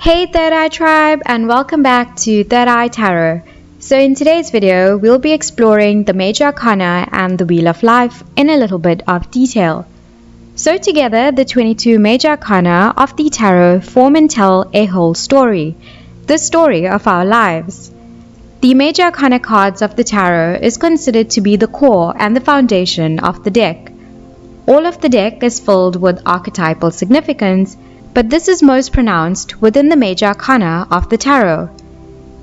Hey Third Eye Tribe, and welcome back to Third Eye Tarot. So in today's video, we'll be exploring the Major Arcana and the Wheel of Life in a little bit of detail. So together, the 22 Major Arcana of the Tarot form and tell a whole story, the story of our lives. The Major Arcana cards of the Tarot is considered to be the core and the foundation of the deck. All of the deck is filled with archetypal significance, but this is most pronounced within the Major Arcana of the Tarot.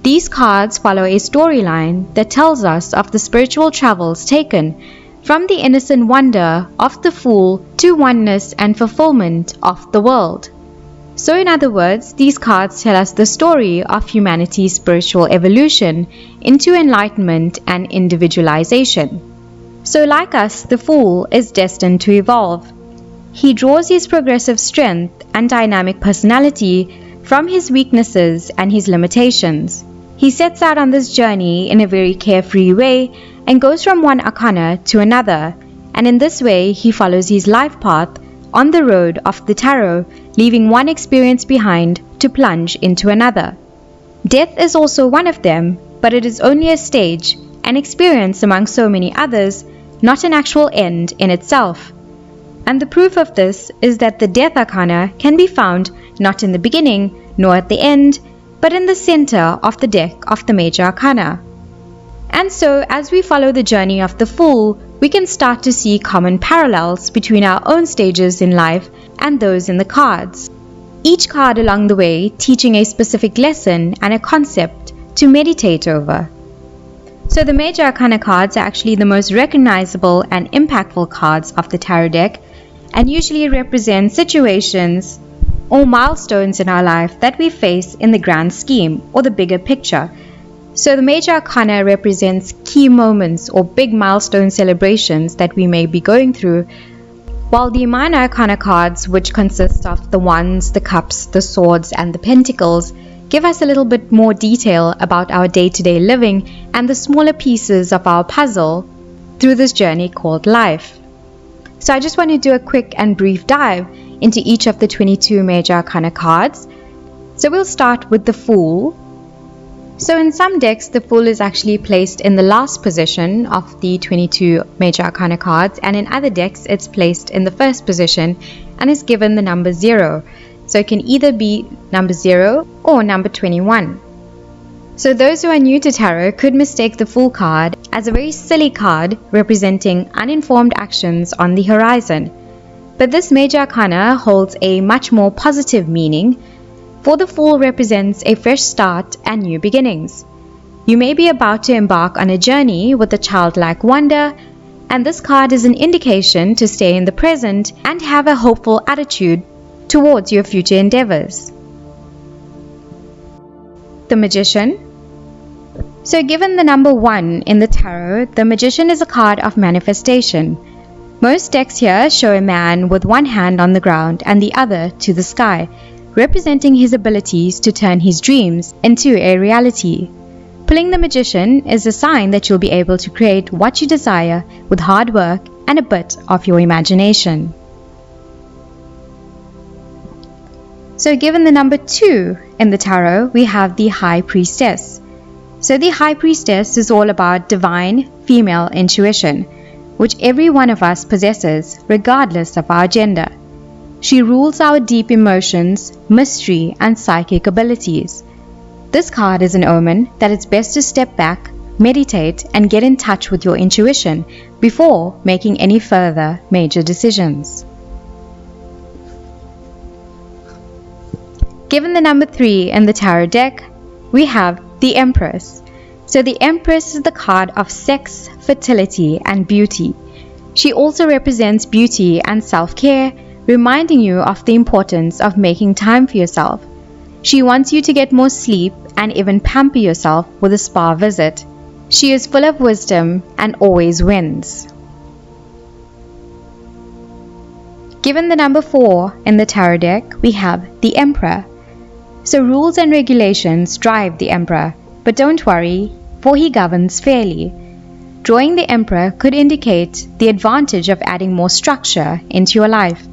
These cards follow a storyline that tells us of the spiritual travels taken from the innocent wonder of the Fool to oneness and fulfillment of the world. So in other words, these cards tell us the story of humanity's spiritual evolution into enlightenment and individualization. So like us, the Fool is destined to evolve. He draws his progressive strength and dynamic personality from his weaknesses and his limitations. He sets out on this journey in a very carefree way and goes from one arcana to another, and in this way he follows his life path on the road of the tarot, leaving one experience behind to plunge into another. Death is also one of them, but it is only a stage, an experience among so many others, not an actual end in itself. And the proof of this is that the Death Arcana can be found not in the beginning nor at the end, but in the center of the deck of the Major Arcana. And so, as we follow the journey of the Fool, we can start to see common parallels between our own stages in life and those in the cards. Each card along the way teaching a specific lesson and a concept to meditate over. So the Major Arcana cards are actually the most recognizable and impactful cards of the tarot deck, and usually represent situations or milestones in our life that we face in the grand scheme or the bigger picture. So the Major Arcana represents key moments or big milestone celebrations that we may be going through, while the Minor Arcana cards, which consist of the Wands, the Cups, the Swords and the Pentacles, give us a little bit more detail about our day-to-day living and the smaller pieces of our puzzle through this journey called life. So I just want to do a quick and brief dive into each of the 22 Major Arcana cards. So we'll start with the Fool. So in some decks, the Fool is actually placed in the last position of the 22 Major Arcana cards, and in other decks, it's placed in the first position and is given the number 0. So it can either be number 0 or number 21. So those who are new to tarot could mistake the Fool card as a very silly card representing uninformed actions on the horizon. But this Major Arcana holds a much more positive meaning, for the Fool represents a fresh start and new beginnings. You may be about to embark on a journey with a childlike wonder, and this card is an indication to stay in the present and have a hopeful attitude towards your future endeavors. The Magician. So given the number 1 in the tarot, the Magician is a card of manifestation. Most decks here show a man with one hand on the ground and the other to the sky, representing his abilities to turn his dreams into a reality. Pulling the Magician is a sign that you'll be able to create what you desire with hard work and a bit of your imagination. So given the number 2 in the tarot, we have the High Priestess. So the High Priestess is all about divine female intuition, which every one of us possesses regardless of our gender. She rules our deep emotions, mystery and psychic abilities. This card is an omen that it's best to step back, meditate and get in touch with your intuition before making any further major decisions. Given the number 3 in the tarot deck, we have the Empress. So the Empress is the card of sex, fertility and beauty. She also represents beauty and self-care, reminding you of the importance of making time for yourself. She wants you to get more sleep and even pamper yourself with a spa visit. She is full of wisdom and always wins. Given the number 4 in the tarot deck, we have the Emperor. So rules and regulations drive the Emperor, but don't worry, for he governs fairly. Drawing the Emperor could indicate the advantage of adding more structure into your life.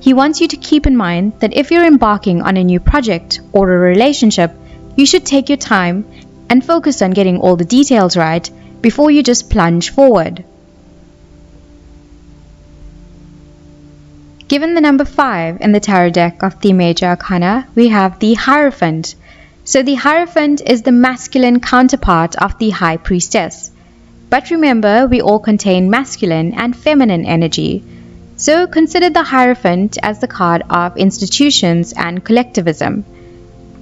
he wants you to keep in mind that if you're embarking on a new project or a relationship, you should take your time and focus on getting all the details right before you just plunge forward. Given the number 5 in the tarot deck of the Major Arcana, we have the Hierophant. So the Hierophant is the masculine counterpart of the High Priestess. But remember, we all contain masculine and feminine energy. So consider the Hierophant as the card of institutions and collectivism.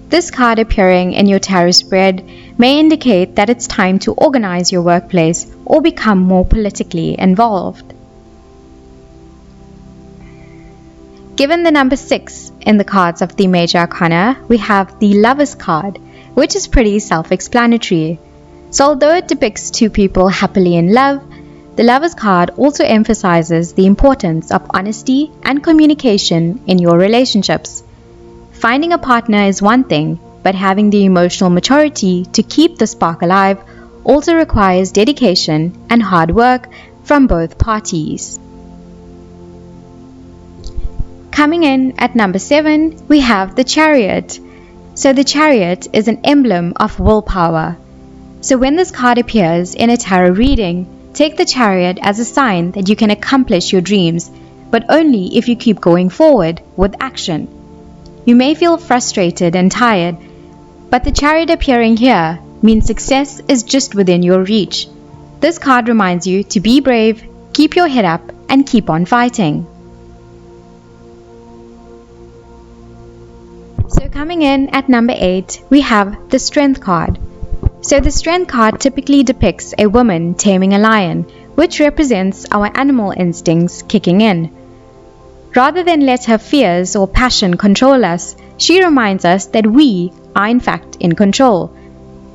This card appearing in your tarot spread may indicate that it's time to organize your workplace or become more politically involved. Given the number 6 in the cards of the Major Arcana, we have the Lover's card, which is pretty self-explanatory. So although it depicts two people happily in love, the Lover's card also emphasizes the importance of honesty and communication in your relationships. Finding a partner is one thing, but having the emotional maturity to keep the spark alive also requires dedication and hard work from both parties. Coming in at number 7, we have the Chariot. So the Chariot is an emblem of willpower. So when this card appears in a tarot reading, take the Chariot as a sign that you can accomplish your dreams, but only if you keep going forward with action. You may feel frustrated and tired, but the Chariot appearing here means success is just within your reach. This card reminds you to be brave, keep your head up, and keep on fighting. So coming in at number 8, we have the Strength card. So the Strength card typically depicts a woman taming a lion, which represents our animal instincts kicking in. Rather than let her fears or passion control us, she reminds us that we are in fact in control,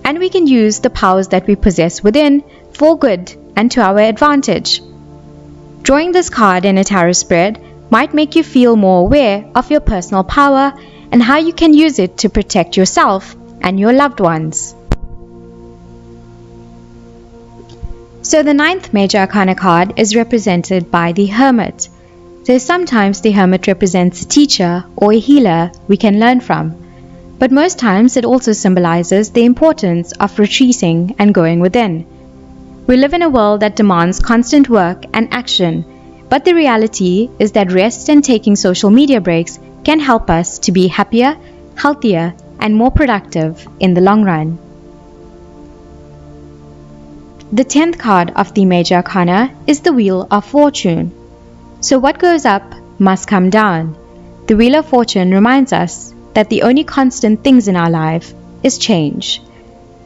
and we can use the powers that we possess within for good and to our advantage. Drawing this card in a tarot spread might make you feel more aware of your personal power and how you can use it to protect yourself and your loved ones. So the 9th Major Arcana card is represented by the Hermit. So sometimes the Hermit represents a teacher or a healer we can learn from, but most times it also symbolizes the importance of retreating and going within. We live in a world that demands constant work and action, but the reality is that rest and taking social media breaks can help us to be happier, healthier, and more productive in the long run. The 10th card of the Major Arcana is the Wheel of Fortune. So what goes up must come down. The Wheel of Fortune reminds us that the only constant things in our life is change.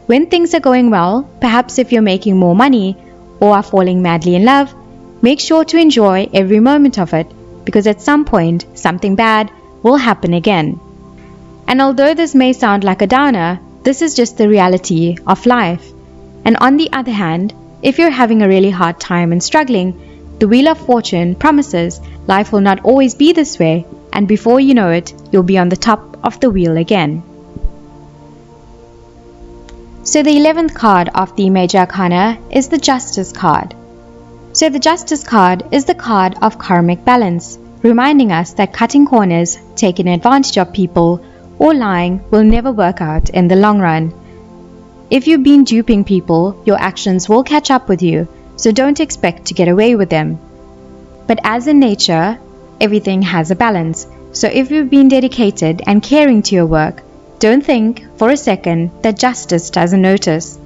When things are going well, perhaps if you're making more money or are falling madly in love, make sure to enjoy every moment of it, because at some point something bad will happen again. And although this may sound like a downer, this is just the reality of life. And on the other hand, if you're having a really hard time and struggling, the Wheel of Fortune promises life will not always be this way, and before you know it, you'll be on the top of the wheel again. So the 11th card of the Major Arcana is the Justice card. So the Justice card is the card of karmic balance, reminding us that cutting corners, taking advantage of people, or lying will never work out in the long run. If you've been duping people, your actions will catch up with you, so don't expect to get away with them. But as in nature, everything has a balance, so if you've been dedicated and caring to your work, don't think for a second that justice doesn't notice,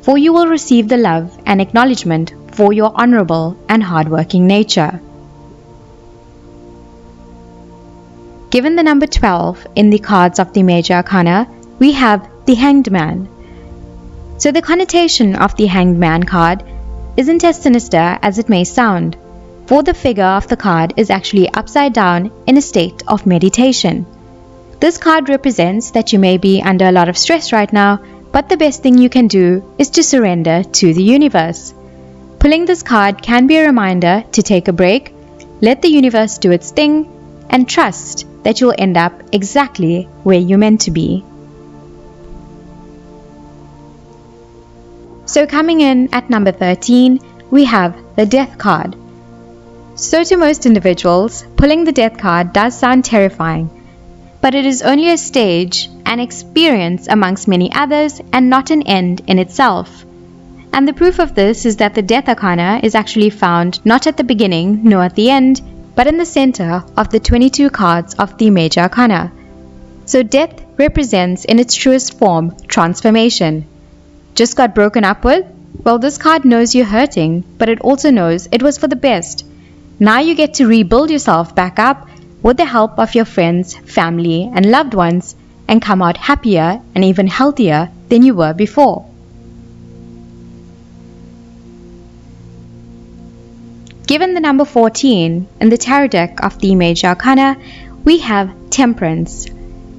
for you will receive the love and acknowledgement for your honorable and hardworking nature. Given the number 12 in the cards of the Major Arcana, we have the Hanged Man. So the connotation of the Hanged Man card isn't as sinister as it may sound, for the figure of the card is actually upside down in a state of meditation. This card represents that you may be under a lot of stress right now, but the best thing you can do is to surrender to the universe. Pulling this card can be a reminder to take a break, let the universe do its thing, and trust that you'll end up exactly where you're meant to be. So coming in at number 13, we have the Death card. So to most individuals, pulling the Death card does sound terrifying, but it is only a stage, an experience amongst many others, and not an end in itself. And the proof of this is that the Death Arcana is actually found not at the beginning nor at the end, but in the center of the 22 cards of the Major Arcana. So Death represents in its truest form transformation. Just got broken up with? Well, this card knows you're hurting, but it also knows it was for the best. Now you get to rebuild yourself back up with the help of your friends, family, and loved ones, and come out happier and even healthier than you were before. Given the number 14 in the tarot deck of the Major Arcana, we have Temperance.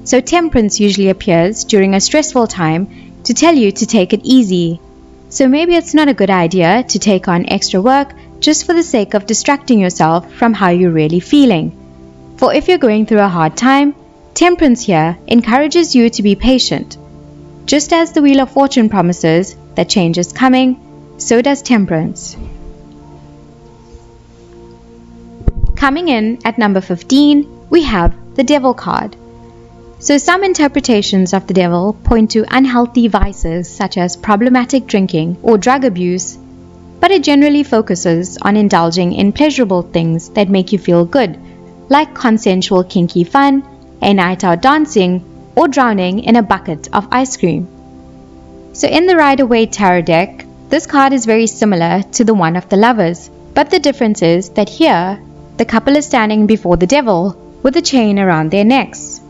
So Temperance usually appears during a stressful time to tell you to take it easy. So maybe it's not a good idea to take on extra work just for the sake of distracting yourself from how you're really feeling. For if you're going through a hard time, Temperance here encourages you to be patient. Just as the Wheel of Fortune promises that change is coming, so does Temperance. Coming in at number 15, we have the Devil card. So some interpretations of the Devil point to unhealthy vices such as problematic drinking or drug abuse, but it generally focuses on indulging in pleasurable things that make you feel good, like consensual kinky fun, a night out dancing, or drowning in a bucket of ice cream. So in the Rider-Waite tarot deck, this card is very similar to the one of the Lovers, but the difference is that here, the couple is standing before the Devil with a chain around their necks.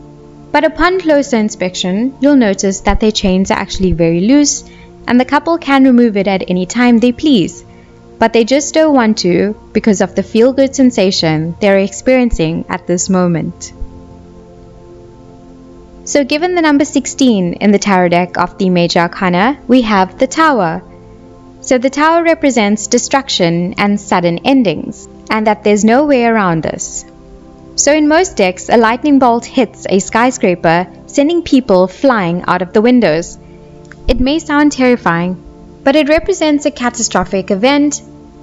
But upon closer inspection, you'll notice that their chains are actually very loose, and the couple can remove it at any time they please, but they just don't want to because of the feel-good sensation they're experiencing at this moment. So given the number 16 in the tarot deck of the Major Arcana, we have the Tower. So the Tower represents destruction and sudden endings, and that there's no way around this. So in most decks, a lightning bolt hits a skyscraper, sending people flying out of the windows. It may sound terrifying, but it represents a catastrophic event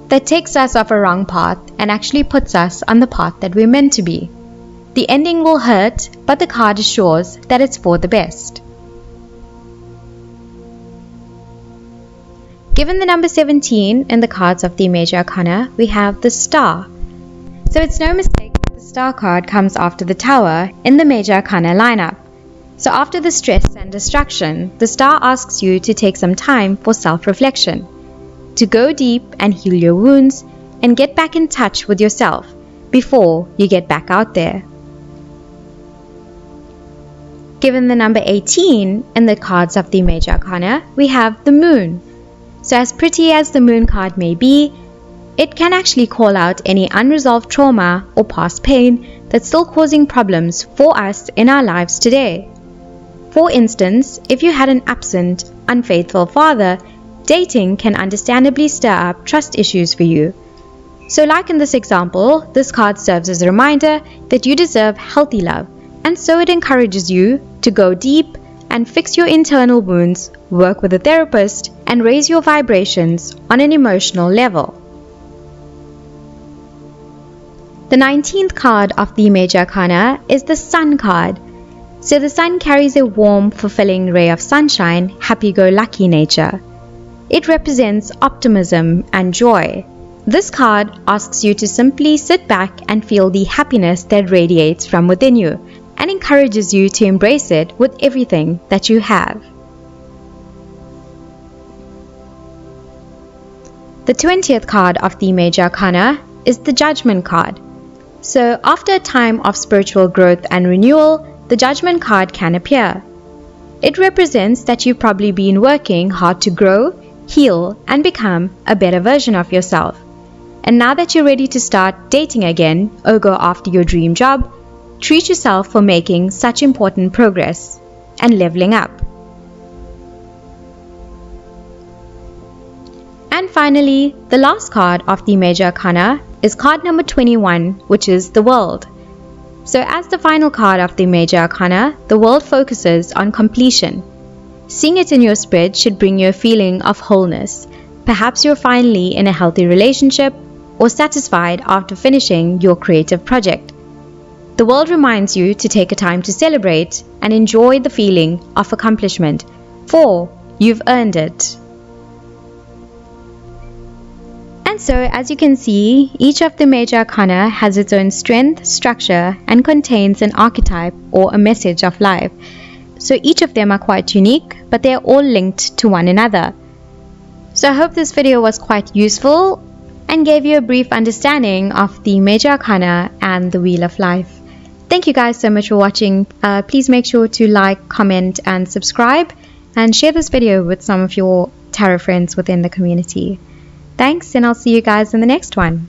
that takes us off a wrong path and actually puts us on the path that we're meant to be. The ending will hurt, but the card assures that it's for the best. Given the number 17 in the cards of the Major Arcana, we have the Star. So it's no mistake that the Star card comes after the Tower in the Major Arcana lineup. So after the stress and destruction, the Star asks you to take some time for self-reflection, to go deep and heal your wounds and get back in touch with yourself before you get back out there. Given the number 18 in the cards of the Major Arcana, we have the Moon. So as pretty as the Moon card may be, it can actually call out any unresolved trauma or past pain that's still causing problems for us in our lives today. For instance, if you had an absent, unfaithful father, dating can understandably stir up trust issues for you. So like in this example, this card serves as a reminder that you deserve healthy love, and so it encourages you to go deep and fix your internal wounds, work with a therapist, and raise your vibrations on an emotional level. The 19th card of the Major Arcana is the Sun card. So the Sun carries a warm, fulfilling ray of sunshine, happy-go-lucky nature. It represents optimism and joy. This card asks you to simply sit back and feel the happiness that radiates from within you, and encourages you to embrace it with everything that you have. The 20th card of the Major Arcana is the Judgment card. So after a time of spiritual growth and renewal, the Judgment card can appear. It represents that you've probably been working hard to grow, heal, and become a better version of yourself. And now that you're ready to start dating again or go after your dream job, treat yourself for making such important progress and leveling up. And finally, the last card of the Major Arcana is card number 21, which is the World. So as the final card of the Major Arcana, the World focuses on completion. Seeing it in your spread should bring you a feeling of wholeness. Perhaps you're finally in a healthy relationship, or satisfied after finishing your creative project. The world reminds you to take a time to celebrate and enjoy the feeling of accomplishment, for you've earned it. And so, as you can see, each of the major arcana has its own strength, structure, and contains an archetype or a message of life. So each of them are quite unique, but they are all linked to one another. So I hope this video was quite useful and gave you a brief understanding of the major arcana and the Wheel of Life. Thank you guys so much for watching. Please make sure to like, comment, and subscribe, and share this video with some of your tarot friends within the community. Thanks, and I'll see you guys in the next one.